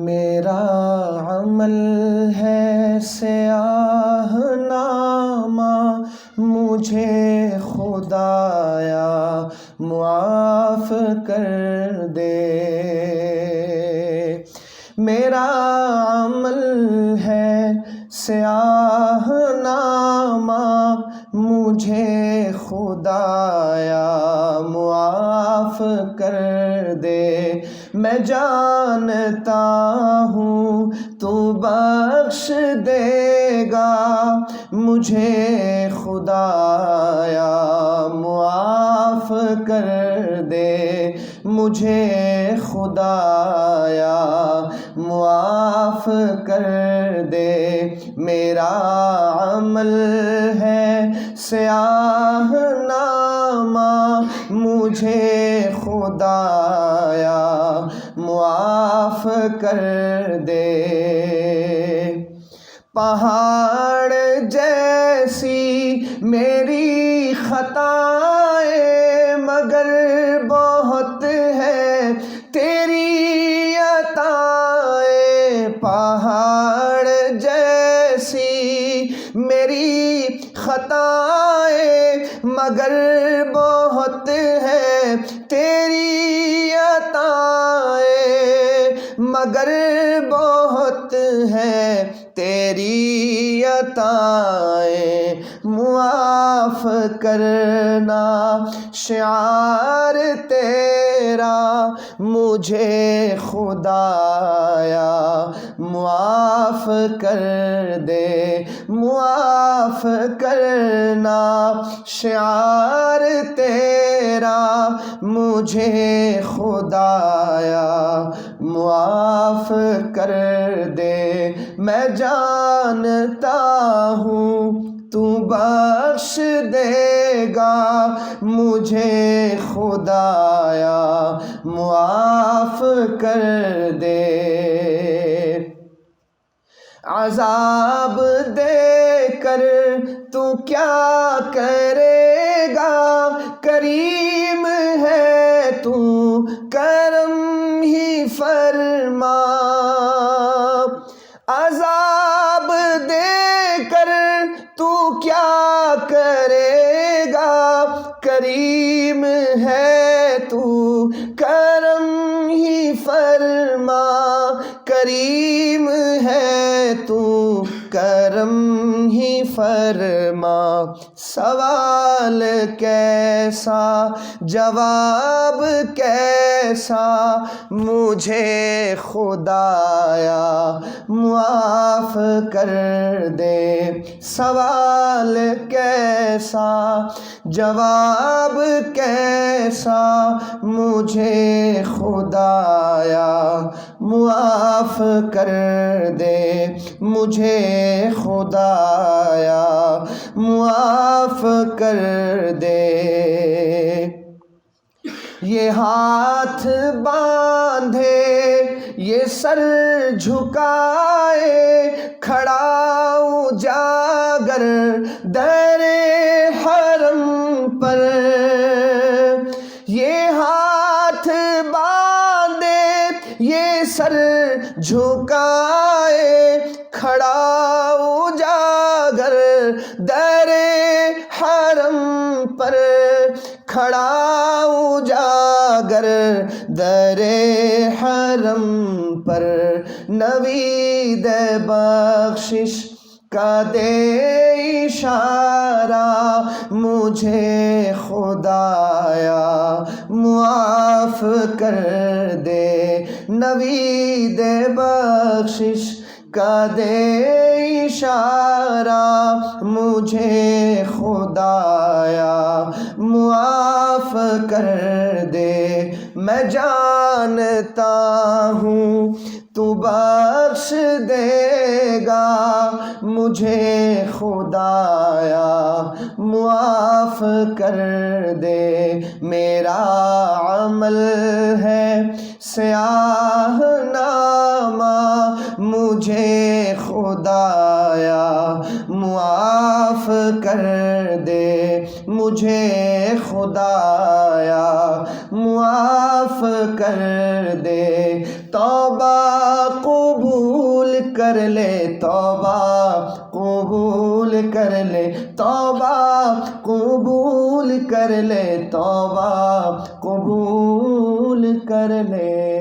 میرا عمل ہے سیاہ نامہ، مجھے خدایا معاف کر دے۔ میرا عمل ہے سیاہ نامہ، مجھے خدایا معاف کر دے۔ میں جانتا ہوں تو بخش دے گا، مجھے خدایا معاف کر دے، مجھے خدایا معاف کر دے۔ میرا عمل ہے سیاہ نامہ، مجھے خدایا معاف کر دے۔ پہاڑ جیسی میری خطائیں، مگر بہت ہے تیری عطائیں۔ پہاڑ جیسی میری خطائیں، مگر بہت ہے تیری عطائیں، مگر بہت ہے تیری عطائیں۔ معاف کرنا شعار تیرا، مجھے خدایا معاف کر دے۔ معاف کرنا شعار تیرا، مجھے خدایا معاف کر دے۔ میں جانتا ہوں تو بخش دے گا، مجھے خدایا معاف کر دے۔ عذاب دے کر تو کیا کرے گا، کریم ہے تو کرم ہی فرما۔ عذاب دے کر تو کیا کرے گا، کریم ہے تو کرم ہی فرما، کریم ہے تو کرم ہی فرما۔ سوال کیسا جواب کیسا، مجھے خدایا معاف کر دے۔ سوال کیسا جواب کیسا، مجھے خدایا معاف کر دے، مجھے خدایا معاف کر دے۔ یہ ہاتھ باندھے یہ سر جھکائے، کھڑا اجاگر در حرم پر۔ یہ ہاتھ باندھے یہ سر جھکائے، کھڑا اجاگر در حرم پر، کھڑا اجاگر در حرم پر۔ نوید بخشش کا دے اشارہ، مجھے خدایا معاف کر دے۔ نوید بخشش کا دے اشارہ، مجھے خدایا معاف کر دے۔ میں جانتا ہوں تو بخش دے گا، مجھے خدایا معاف کر دے۔ میرا عمل ہے سیاہ نامہ، مجھے خدایا معاف کر دے، مجھے خدایا معاف کر دے۔ توبہ کر لے، توبہ قبول کر لے، توبہ قبول کر لے، توبہ قبول کر لے۔